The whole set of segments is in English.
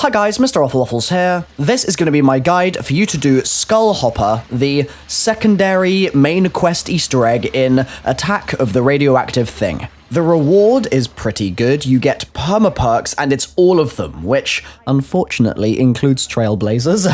Hi guys, MrRoflWaffles here. This is going to be my guide for you to do Skull Hopper, the secondary main quest Easter egg in Attack of the Radioactive thing. The reward is pretty good. You get perma-perks, and it's all of them, which unfortunately includes Trailblazers,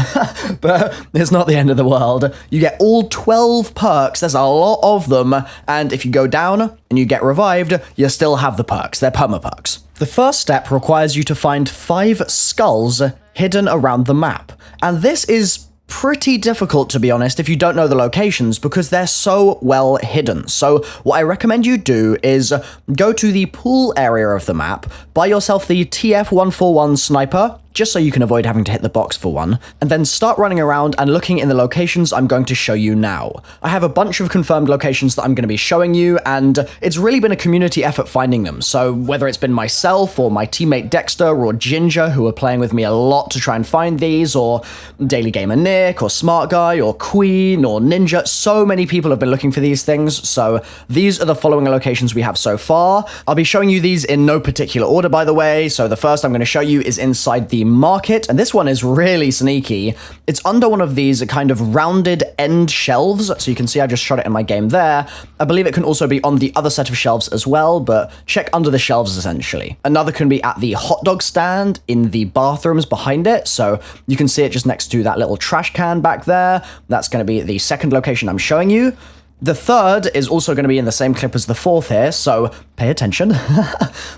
but it's not the end of the world. You get all 12 perks, there's a lot of them, and if you go down and you get revived, you still have the perks. They're perma-perks. The first step requires you to find 5 skulls hidden around the map, and this is pretty difficult, to be honest, if you don't know the locations, because they're so well hidden. So what I recommend you do is go to the pool area of the map, buy yourself the TF-141 sniper, just so you can avoid having to hit the box for one, and then start running around and looking in the locations I'm going to show you now. I have a bunch of confirmed locations that I'm going to be showing you, and it's really been a community effort finding them, so whether it's been myself or my teammate Dexter or Ginger, who are playing with me a lot to try and find these, or Daily Gamer Nick, or Smart Guy, or Queen, or Ninja, so many people have been looking for these things, so these are the following locations we have so far. I'll be showing you these in no particular order, by the way, so the first I'm going to show you is inside the market, and this one is really sneaky. It's under one of these kind of rounded end shelves, so you can see I just shot it in my game there. I believe it can also be on the other set of shelves as well, but check under the shelves essentially. Another can be at the hot dog stand in the bathrooms behind it, so you can see it just next to that little trash can back there. That's going to be the second location I'm showing you. The third is also going to be in the same clip as the fourth here, so pay attention.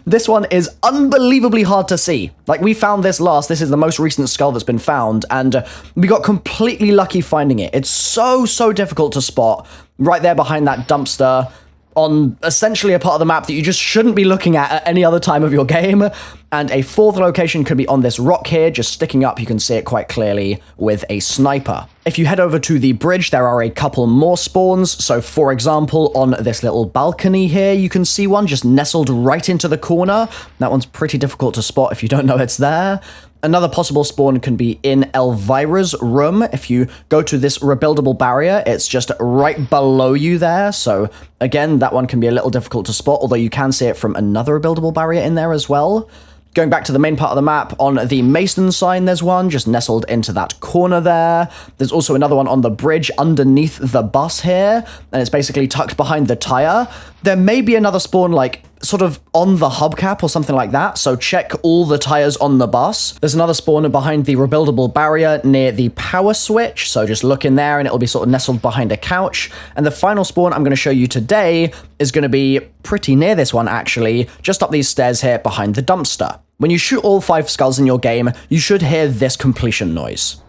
This one is unbelievably hard to see. Like, we found this last, this is the most recent skull that's been found, and we got completely lucky finding it. It's so difficult to spot right there behind that dumpster on essentially a part of the map that you just shouldn't be looking at any other time of your game. And a fourth location could be on this rock here, just sticking up, you can see it quite clearly with a sniper. If you head over to the bridge, there are a couple more spawns. So for example, on this little balcony here, you can see one just nestled right into the corner. That one's pretty difficult to spot if you don't know it's there. Another possible spawn can be in Elvira's room. If you go to this rebuildable barrier, it's just right below you there. So again, that one can be a little difficult to spot, although you can see it from another rebuildable barrier in there as well. Going back to the main part of the map, on the Mason sign, there's one just nestled into that corner there. There's also another one on the bridge underneath the bus here, and it's basically tucked behind the tire. There may be another spawn, like, sort of on the hubcap or something like that, so check all the tires on the bus. There's another spawn behind the rebuildable barrier near the power switch, so just look in there and it'll be sort of nestled behind a couch. And the final spawn I'm going to show you today is going to be pretty near this one, actually, just up these stairs here behind the dumpster. When you shoot all 5 skulls in your game, you should hear this completion noise.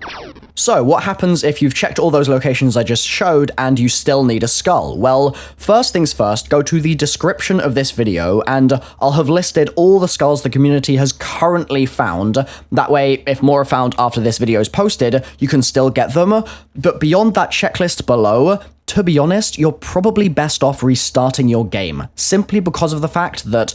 So, what happens if you've checked all those locations I just showed and you still need a skull? Well, first things first, go to the description of this video and I'll have listed all the skulls the community has currently found. That way, if more are found after this video is posted, you can still get them. But beyond that checklist below, to be honest, you're probably best off restarting your game, simply because of the fact that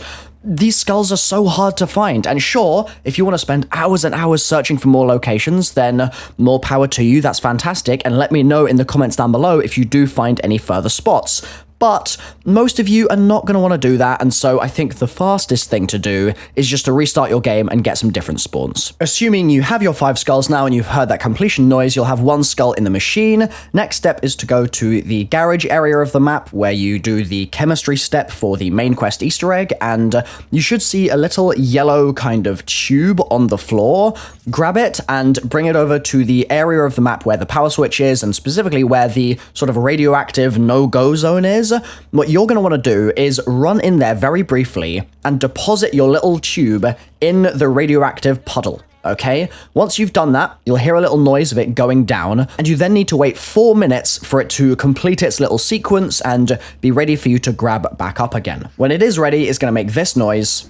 these skulls are so hard to find. And sure, if you want to spend hours and hours searching for more locations, then more power to you, that's fantastic, and let me know in the comments down below if you do find any further spots. But most of you are not going to want to do that, and so I think the fastest thing to do is just to restart your game and get some different spawns. Assuming you have your 5 skulls now and you've heard that completion noise, you'll have 1 skull in the machine. Next step is to go to the garage area of the map where you do the chemistry step for the main quest Easter egg, and you should see a little yellow kind of tube on the floor. Grab it and bring it over to the area of the map where the power switch is, and specifically where the sort of radioactive no-go zone is. What you're going to want to do is run in there very briefly and deposit your little tube in the radioactive puddle. Okay? Once you've done that, you'll hear a little noise of it going down, and you then need to wait 4 minutes for it to complete its little sequence and be ready for you to grab back up again. When it is ready, it's going to make this noise.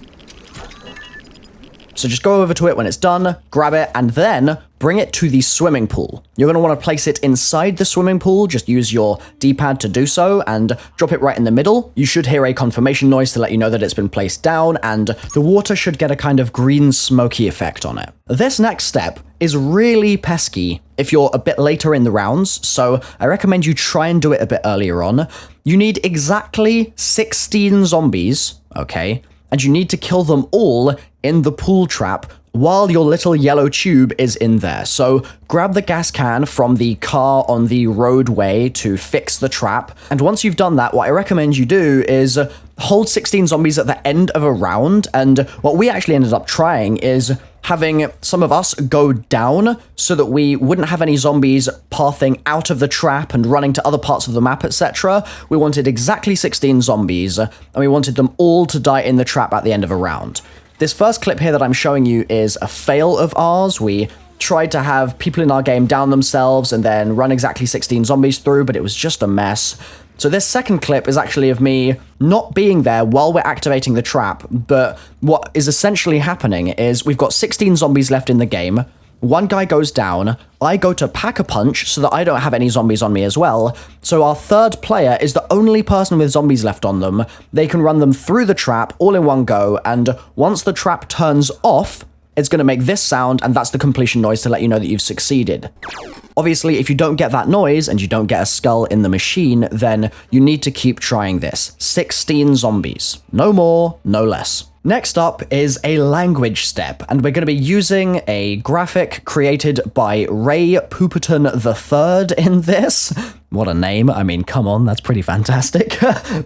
So just go over to it when it's done, grab it, and then bring it to the swimming pool. You're going to want to place it inside the swimming pool, just use your D-pad to do so, and drop it right in the middle. You should hear a confirmation noise to let you know that it's been placed down, and the water should get a kind of green smoky effect on it. This next step is really pesky if you're a bit later in the rounds, so I recommend you try and do it a bit earlier on. You need exactly 16 zombies, okay? And you need to kill them all in the pool trap while your little yellow tube is in there. So grab the gas can from the car on the roadway to fix the trap. And once you've done that, what I recommend you do is hold 16 zombies at the end of a round. And what we actually ended up trying is having some of us go down so that we wouldn't have any zombies pathing out of the trap and running to other parts of the map, etc. We wanted exactly 16 zombies, and we wanted them all to die in the trap at the end of a round. This first clip here that I'm showing you is a fail of ours. We tried to have people in our game down themselves and then run exactly 16 zombies through, but it was just a mess. So this second clip is actually of me not being there while we're activating the trap, but what is essentially happening is we've got 16 zombies left in the game. One guy goes down, I go to pack a punch so that I don't have any zombies on me as well, so our third player is the only person with zombies left on them. They can run them through the trap all in one go, and once the trap turns off, it's going to make this sound, and that's the completion noise to let you know that you've succeeded. Obviously, if you don't get that noise and you don't get a skull in the machine, then you need to keep trying this. 16 zombies. No more, no less. Next up is a language step, and we're going to be using a graphic created by Ray Pooperton III in this. What a name. I mean, come on, that's pretty fantastic.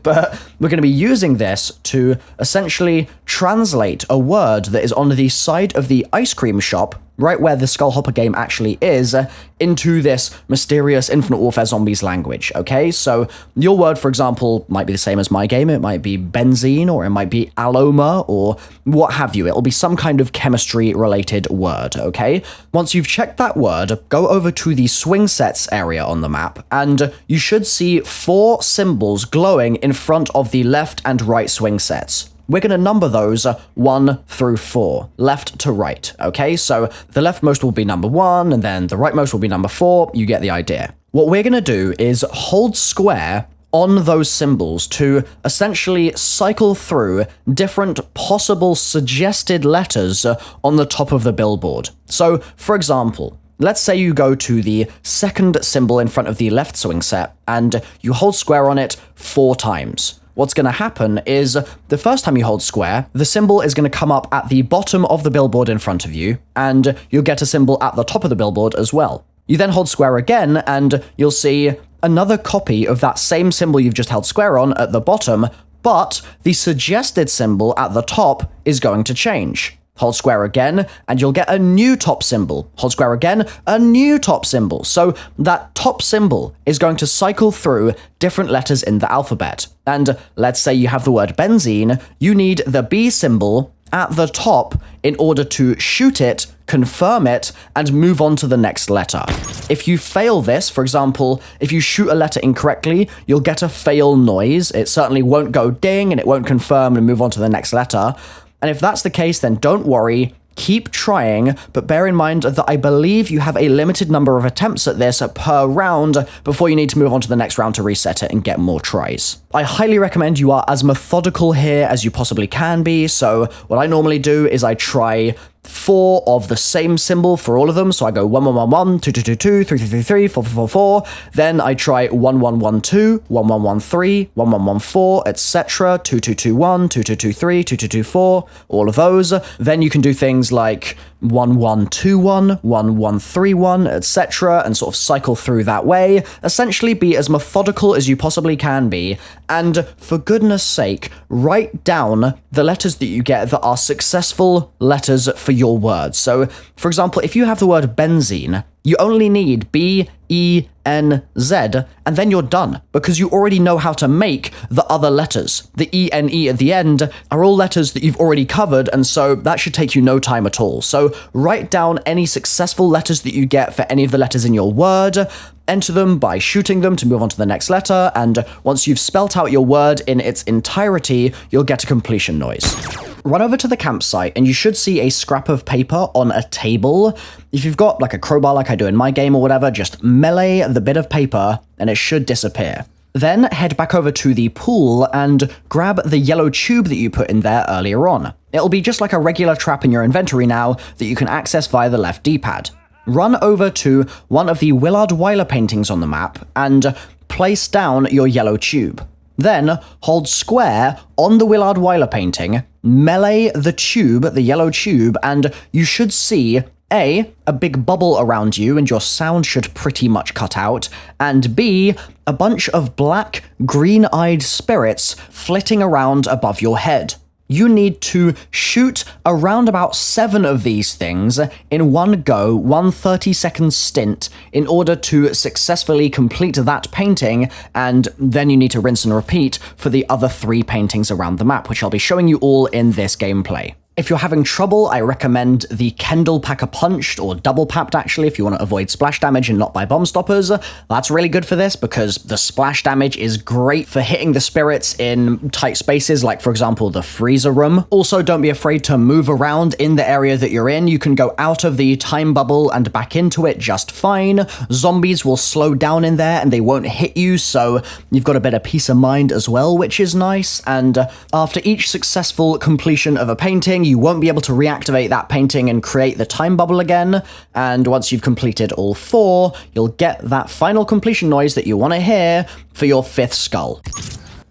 But we're going to be using this to essentially translate a word that is on the side of the ice cream shop, right where the Skull Hopper game actually is, into this mysterious Infinite Warfare Zombies language, okay? So your word, for example, might be the same as my game. It might be benzene, or it might be aloma, or what have you. It'll be some kind of chemistry-related word, okay? Once you've checked that word, go over to the swing sets area on the map, and you should see 4 symbols glowing in front of the left and right swing sets. We're going to number those 1 through 4, left to right, okay? So the leftmost will be number 1, and then the rightmost will be number 4. You get the idea. What we're going to do is hold square on those symbols to essentially cycle through different possible suggested letters on the top of the billboard. So, for example, let's say you go to the second symbol in front of the left swing set, and you hold square on it 4 times. What's going to happen is, the first time you hold square, the symbol is going to come up at the bottom of the billboard in front of you, and you'll get a symbol at the top of the billboard as well. You then hold square again, and you'll see another copy of that same symbol you've just held square on at the bottom, but the suggested symbol at the top is going to change. Hold square again, and you'll get a new top symbol. Hold square again, a new top symbol. So that top symbol is going to cycle through different letters in the alphabet. And let's say you have the word benzene, you need the B symbol at the top in order to shoot it, confirm it, and move on to the next letter. If you fail this, for example, if you shoot a letter incorrectly, you'll get a fail noise. It certainly won't go ding, and it won't confirm and move on to the next letter. And if that's the case, then don't worry, keep trying, but bear in mind that I believe you have a limited number of attempts at this per round before you need to move on to the next round to reset it and get more tries. I highly recommend you are as methodical here as you possibly can be, so what I normally do is I try 4 of the same symbol for all of them, so I go 1 1 1 1, 2 2 2 2, 3 3 3 3, 4 4 4 4, then I try 1 1 1 2, 1 1 1 3, 1 1 1 4, etc., 2 2 2 1, 2 2 2 3, 2 2 2 4, all of those. Then you can do things like 1 1 2 1, 1 1 3 1, etc., and sort of cycle through that way. Essentially be as methodical as you possibly can be, and for goodness sake, write down the letters that you get that are successful letters for your words. So, for example, if you have the word benzene, you only need B-E-N-Z, and then you're done, because you already know how to make the other letters. The E-N-E at the end are all letters that you've already covered, and so that should take you no time at all. So write down any successful letters that you get for any of the letters in your word, enter them by shooting them to move on to the next letter, and once you've spelt out your word in its entirety, you'll get a completion noise. Run over to the campsite, and you should see a scrap of paper on a table. If you've got like a crowbar like I do in my game or whatever, just melee the bit of paper, and it should disappear. Then head back over to the pool and grab the yellow tube that you put in there earlier on. It'll be just like a regular trap in your inventory now that you can access via the left D-pad. Run over to one of the Willard Wyler paintings on the map and place down your yellow tube. Then hold square on the Willard Wyler painting, melee the tube, the yellow tube, and you should see A, a big bubble around you and your sound should pretty much cut out, and B, a bunch of black, green-eyed spirits flitting around above your head. You need to shoot around about 7 of these things in one go, 1 30-second stint, in order to successfully complete that painting, and then you need to rinse and repeat for the other 3 paintings around the map, which I'll be showing you all in this gameplay. If you're having trouble, I recommend the Kendall Pack-a-Punched, or double-papped actually, if you want to avoid splash damage and not buy bomb stoppers. That's really good for this because the splash damage is great for hitting the spirits in tight spaces, like for example the freezer room. Also, don't be afraid to move around in the area that you're in. You can go out of the time bubble and back into it just fine. Zombies will slow down in there and they won't hit you, so you've got a bit of peace of mind as well, which is nice. And after each successful completion of a painting, you won't be able to reactivate that painting and create the time bubble again, and once you've completed all 4, you'll get that final completion noise that you want to hear for your 5th skull.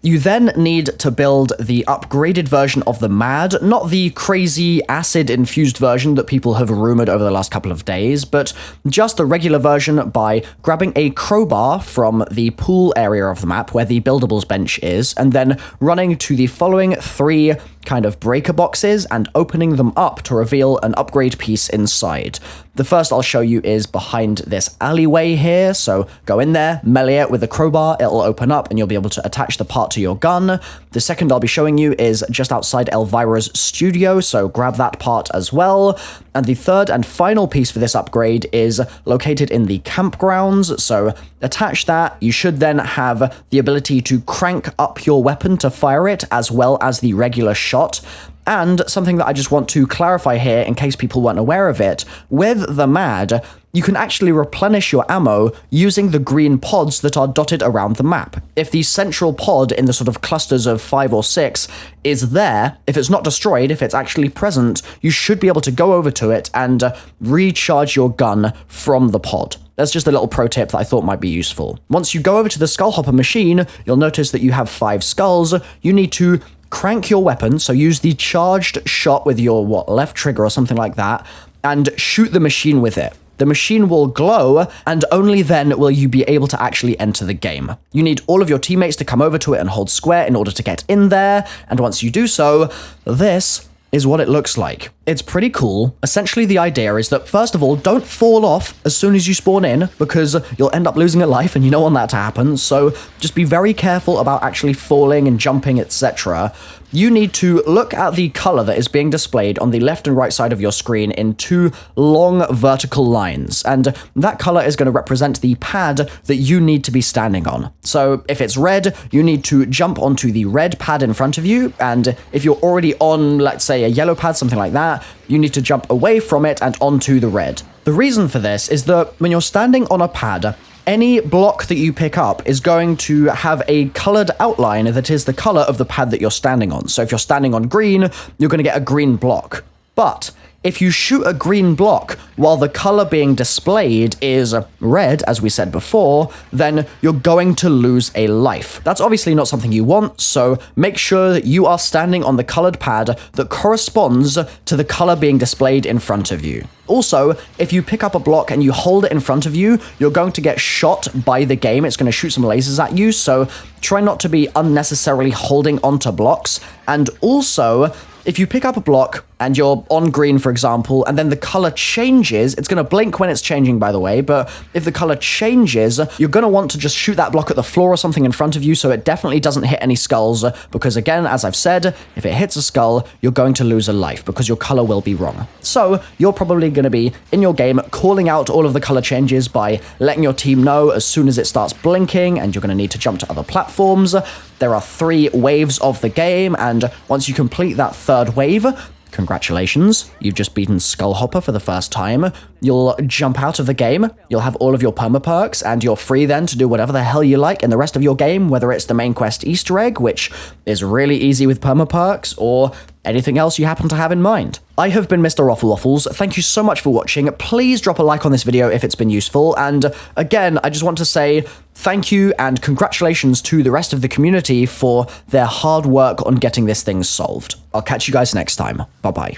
You then need to build the upgraded version of the MAD, not the crazy acid-infused version that people have rumored over the last couple of days, but just the regular version by grabbing a crowbar from the pool area of the map where the buildables bench is, and then running to the following 3 kind of breaker boxes and opening them up to reveal an upgrade piece inside. The first I'll show you is behind this alleyway here, so go in there, melee it with a crowbar, it'll open up and you'll be able to attach the part to your gun. The second I'll be showing you is just outside Elvira's studio, so grab that part as well. And the third and final piece for this upgrade is located in the campgrounds, so attach that. You should then have the ability to crank up your weapon to fire it, as well as the regular shot. And something that I just want to clarify here, in case people weren't aware of it, with the MAD, you can actually replenish your ammo using the green pods that are dotted around the map. If the central pod in the sort of clusters of 5 or 6 is there, if it's not destroyed, if it's actually present, you should be able to go over to it and recharge your gun from the pod. That's just a little pro tip that I thought might be useful. Once you go over to the Skull Hopper machine, you'll notice that you have 5 skulls. You need to crank your weapon, so use the charged shot with your, left trigger or something like that, and shoot the machine with it. The machine will glow, and only then will you be able to actually enter the game. You need all of your teammates to come over to it and hold square in order to get in there, and once you do so, this is what it looks like. It's pretty cool. Essentially, the idea is that, first of all, don't fall off as soon as you spawn in, because you'll end up losing a life, and you don't want that to happen, so just be very careful about actually falling and jumping, etc. You need to look at the color that is being displayed on the left and right side of your screen in 2 long vertical lines, and that color is going to represent the pad that you need to be standing on. So if it's red, you need to jump onto the red pad in front of you, and if you're already on, let's say, a yellow pad, something like that, you need to jump away from it and onto the red. The reason for this is that when you're standing on a pad, any block that you pick up is going to have a colored outline that is the color of the pad that you're standing on. So if you're standing on green, you're going to get a green block. But if you shoot a green block while the color being displayed is red, as we said before, then you're going to lose a life. That's obviously not something you want, so make sure that you are standing on the colored pad that corresponds to the color being displayed in front of you. Also, if you pick up a block and you hold it in front of you, you're going to get shot by the game. It's going to shoot some lasers at you, so try not to be unnecessarily holding onto blocks. And also, if you pick up a block and you're on green, for example, and then the color changes, it's going to blink when it's changing, by the way, but if the color changes, you're going to want to just shoot that block at the floor or something in front of you so it definitely doesn't hit any skulls, because again, as I've said, if it hits a skull, you're going to lose a life because your color will be wrong. So you're probably going to be in your game calling out all of the color changes by letting your team know as soon as it starts blinking, and you're going to need to jump to other platforms. There are 3 waves of the game, and once you complete that 3rd wave, congratulations, you've just beaten Skull Hopper for the first time. You'll jump out of the game, you'll have all of your perma perks, and you're free then to do whatever the hell you like in the rest of your game, whether it's the main quest Easter egg, which is really easy with perma perks, or anything else you happen to have in mind. I have been MrRoflWaffles. Thank you so much for watching. Please drop a like on this video if it's been useful. And again, I just want to say thank you and congratulations to the rest of the community for their hard work on getting this thing solved. I'll catch you guys next time. Bye-bye.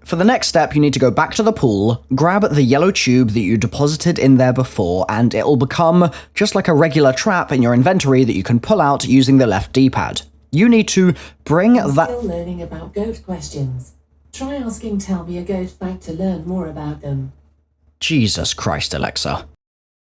For the next step, you need to go back to the pool, grab the yellow tube that you deposited in there before, and it'll become just like a regular trap in your inventory that you can pull out using the left D-pad. You need to bring that— Still learning about goat questions. Try asking Tell Me a Goat Fact to learn more about them. Jesus Christ, Alexa.